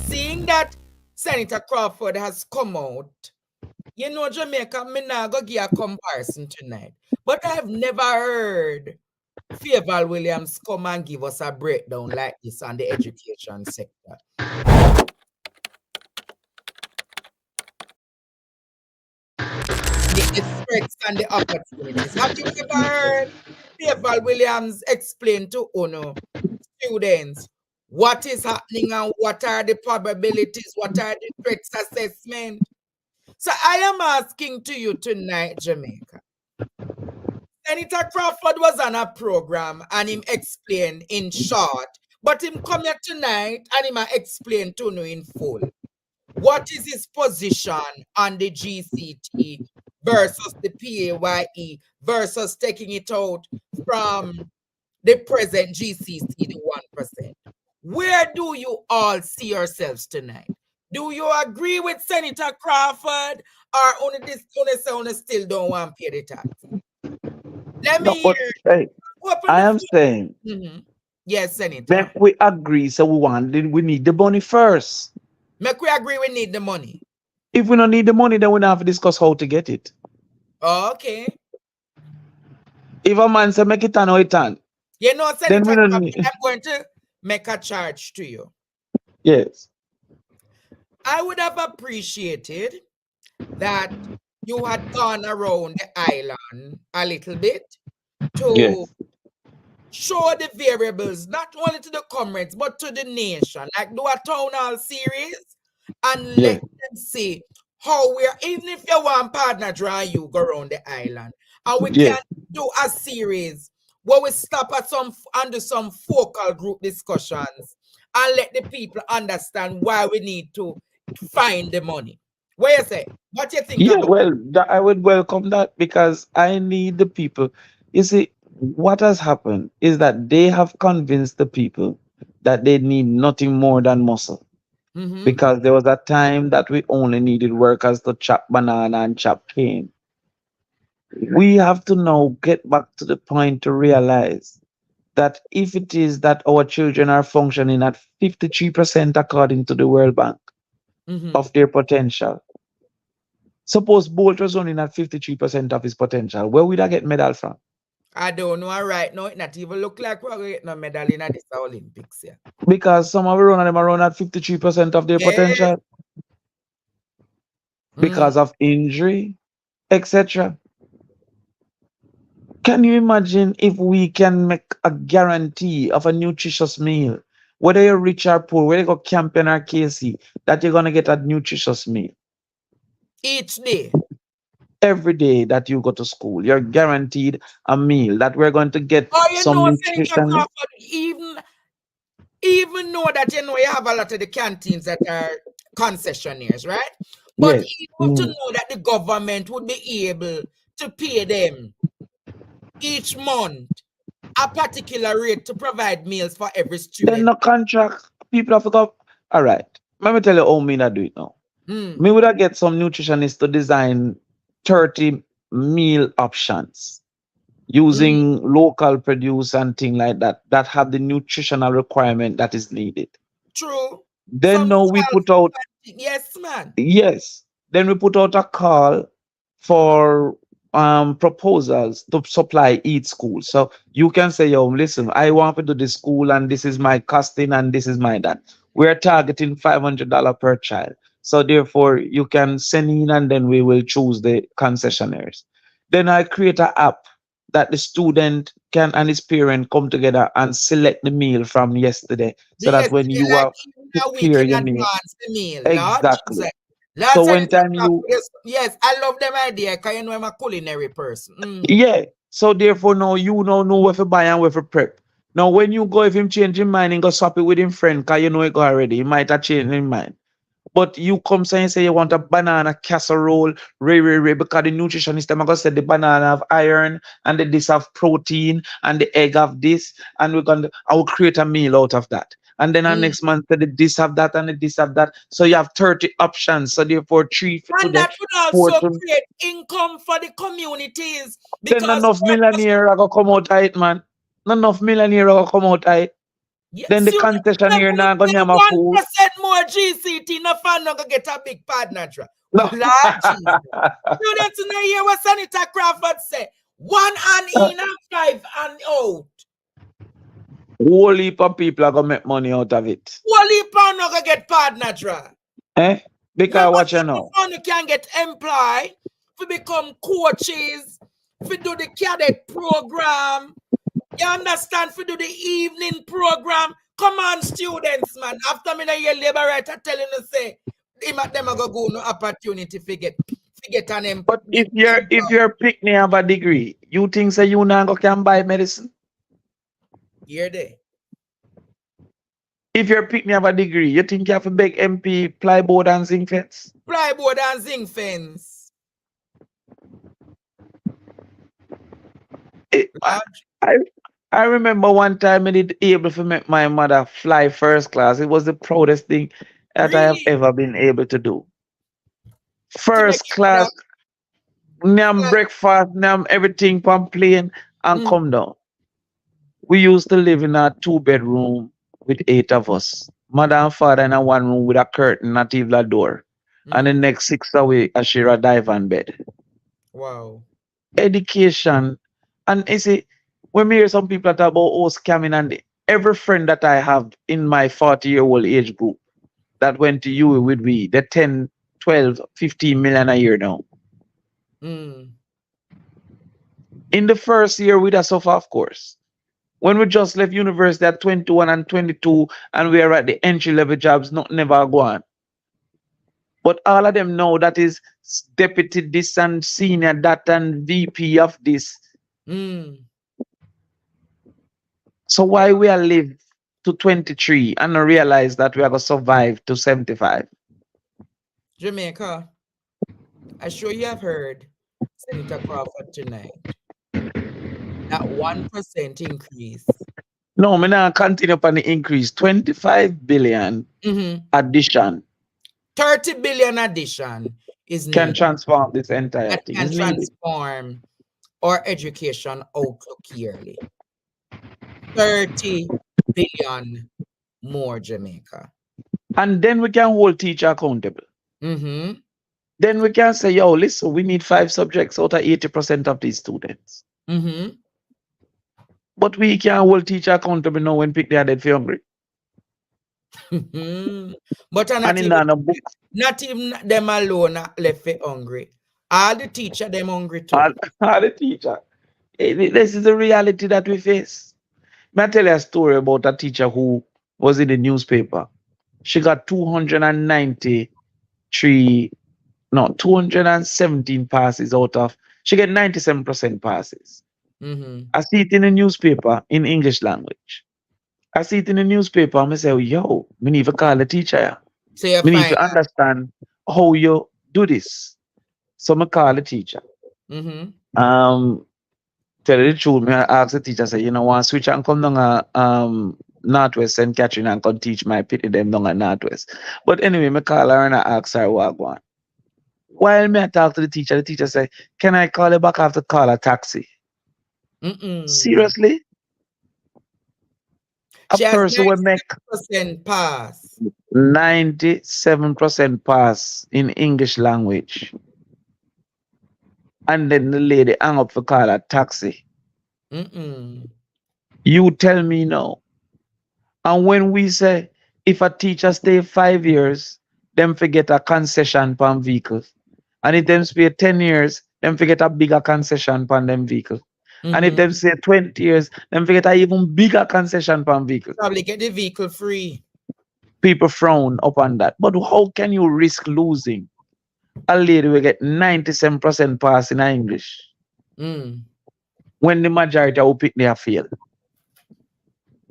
seeing that Senator Crawford has come out, you know, Jamaica, me not go give a comparison tonight. But I've never heard Favor Williams come and give us a breakdown like this on the education sector. The threats and the opportunities. Have you ever heard Favor Williams explain to UNO students what is happening and what are the probabilities, what are the threats assessment? So I am asking to you tonight, Jamaica. Senator Crawford was on a program and him explained in short, but him come here tonight and him explain to you in full. What is his position on the GCT versus the PAYE versus taking it out from the present GCC, the 1%? Where do you all see yourselves tonight? Do you agree with Senator Crawford or only this only still don't want to pay the tax? Let me hear. Hey, I am saying, yes, Senator. make we agree, so we need the money first. Make we agree we need the money. If we don't need the money, then we don't have to discuss how to get it. Okay. If a man say make it on or it on, you know, Senator, I'm going to make a charge to you. Yes. I would have appreciated that you had gone around the island a little bit to show the variables, not only to the comrades, but to the nation. Like do a town hall series and let them see how we are, even if you want partner draw you go around the island. And we can do a series where we stop at under some focal group discussions and let the people understand why we need to find the money. What you say? What you think? Yeah, well, I would welcome that because I need the people. You see, what has happened is that they have convinced the people that they need nothing more than muscle. Because there was a time that we only needed workers to chop banana and chop cane. We have to now get back to the point to realize that if it is that our children are functioning at 53% according to the World Bank of their potential, suppose Bolt was running at 53% of his potential, where would I get medal from? I don't know right now. It not even look like we're going to get no medal in this Olympics. Yeah. Because some of them are running at 53% of their potential. Because of injury, etc. Can you imagine if we can make a guarantee of a nutritious meal, whether you're rich or poor, whether you go camping or KC, that you're going to get a nutritious meal? Each day. Every day that you go to school, you're guaranteed a meal that we're going to get some nutrition. Even know that you have a lot of the canteens that are concessionaires, right? But even to know that the government would be able to pay them each month a particular rate to provide meals for every student. Then no contract. People have to go. All right. Let me tell you how me not do it now. Me would have get some nutritionists to design 30 meal options using local produce and things like that have the nutritional requirement that is needed. True. Then now we put out. Yes, man. Yes. Then we put out a call for proposals to supply each school. So you can say, yo, listen, I want to do this school and this is my costing and this is my that. We're targeting $500 per child. So therefore you can send in and then we will choose the concessionaires. Then I create an app that the student can and his parent come together and select the meal from yesterday. So that when you are prepare your meal. Exactly. So when time you yes, I love them idea because you know I'm a culinary person. Yeah. So therefore now you know where to buy and where to prep. Now when you go, if him change his mind and go swap it with him friend, because you know it go already, he might have changed his mind. But you come and say you want a banana casserole, because the nutritionist them are gonna say the banana have iron and this have protein and the egg have this, and I will create a meal out of that. And then our next month, this have that and this have that. So you have 30 options. So therefore, 3 for and that would also create income for the communities. Then enough millionaire are gonna come out right, man. Not enough millionaire are gonna come out right. Yeah, Then the students concessionaire now gonna name a food. 1% more GCT, no fan no go get a big partner. No. Lord Jesus. Students in the year what Senator Crawford say. 1 and in and 5 and out. Whole heap of people are gonna make money out of it. Only pound no go get partner. Eh? Because Remember, what you know? you can get employed to become coaches, to do the cadet program. You understand? To do the evening program. Come on, students, man. After me, your labor writer telling you say, them are go no opportunity to get an employee. But if your picnic have a degree, you think say you now can buy medicine? Here they. If your picnic have a degree, you think you have to beg MP plyboard and zinc fence? Plyboard and zinc fence. I remember one time I did able to make my mother fly first class. It was the proudest thing that I have ever been able to do. First class, nam breakfast, nam everything from plane and come down. We used to live in a 2-bedroom with 8 of us. Mother and father in a 1 room with a curtain, not even a door. And the next 6 away, a share a divan bed. Wow. Education. And you see, when we hear some people talk about scamming, and every friend that I have in my 40-year-old age group that went to UE with me, they're 10, 12, 15 million a year now. In the first year, we'd suffer, of course. When we just left university at 21 and 22, and we are at the entry-level jobs, not never go on. But all of them know that is deputy this and senior that and VP of this. So why we are live to 23 and not realize that we are going to survive to 75? Jamaica, I'm sure you have heard Senator Crawford tonight. That 1% increase. No, I'm going to continue upon the increase. 25 billion addition. 30 billion addition is can needed. Transform this entire That thing. can transform our education outlook yearly. 30 billion more, Jamaica. And then we can hold teacher accountable. Then we can say, yo, listen, we need 5 subjects out of 80% of these students. But we can't hold teacher accountable now when pick their dead for hungry. But not even them alone left for hungry. All the teacher them hungry too. All the teacher. This is the reality that we face. May I tell you a story about a teacher who was in the newspaper. She got 217 passes out of, she get 97% passes. I see it in the newspaper in English language. I see it in the newspaper and I say, yo, we need to call the teacher. So we need to understand how you do this. So I call the teacher. Tell the truth, I ask the teacher, say, you know, want switch and come down Northwest St. Catherine and come teach my pity them down at Northwest. But anyway, I call her and I ask her what I want. While I talk to the teacher say, can I call you back? I have to call a taxi. Seriously? A person will make 97% pass. 97% pass in English language. And then the lady hang up for call a taxi. You tell me now. And when we say, if a teacher stay 5 years, them forget a concession per vehicle. And if them stay 10 years, them forget a bigger concession per them vehicle. And if them say 20 years, them forget a even bigger concession per vehicle. Probably get the vehicle free. People frown upon that. But how can you risk losing a lady will get 97% pass in English when the majority will pick their field?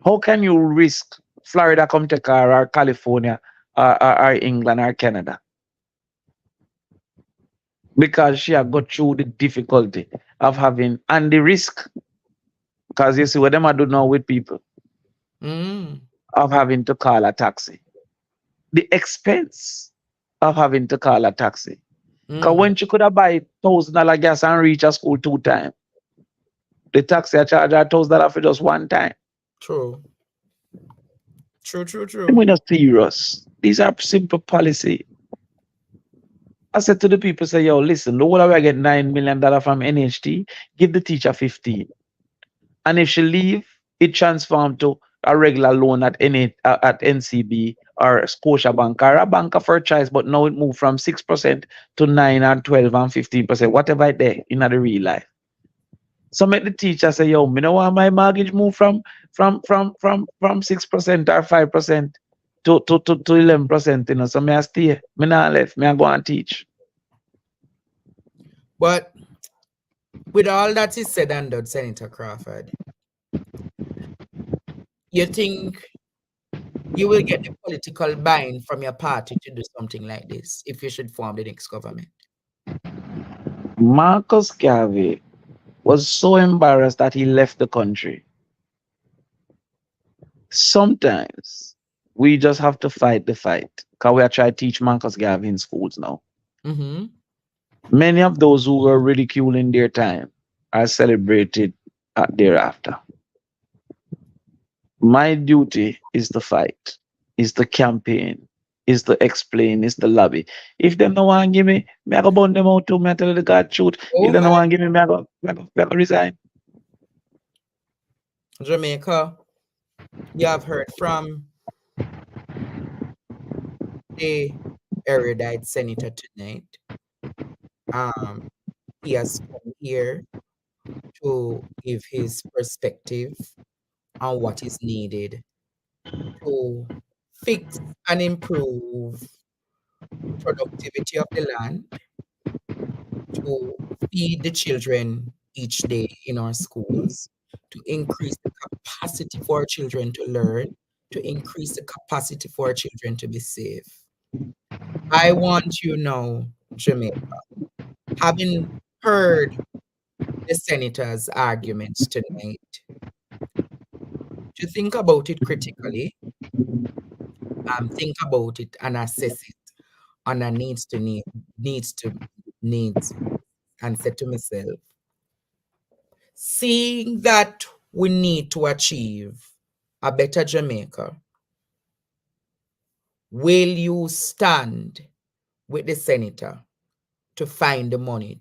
How can you risk Florida come take her or California or England or Canada? Because she have got through the difficulty of having and the risk. Because you see what them I do now with people of having to call a taxi. The expense of having to call a taxi. Because when she could have buy $1,000 gas and reach a school 2 times, the taxi charge her $1,000 for just 1 time. True. True. We're not serious. These are simple policy. I said to the people, say, yo, listen, the whole of I get $9 million from NHT, give the teacher 15. And if she leave, it transform to a regular loan at at NCB or Scotiabank or a bank of her choice, but now it moved from 6% to 9 and 12 and 15%, whatever it there in the real life. So make the teacher say, yo, me know want my mortgage move from 6% or 5% to 11%, you know. So me I stay. Me not left. Me I go and teach. But with all that is said and done, Senator Crawford, you think you will get the political buy-in from your party to do something like this if you should form the next government? Marcus Garvey was so embarrassed that he left the country. Sometimes we just have to fight the fight. Because we are trying to teach Marcus Garvey in schools now. Mm-hmm. Many of those who were ridiculed in their time are celebrated thereafter. My duty is to fight, is to campaign, is to explain, is to lobby. If them no want give me I go burn them out too, me I tell you the God truth. Oh If they no my want give me, I go resign. Jamaica, you have heard from the erudite senator tonight. He has come here to give his perspective on what is needed to fix and improve the productivity of the land, to feed the children each day in our schools, to increase the capacity for our children to learn, to increase the capacity for our children to be safe. I want you now, Jamaica, having heard the senator's arguments tonight, to think about it critically, think about it and assess it on a needs, and say to myself, seeing that we need to achieve a better Jamaica, will you stand with the senator to find the money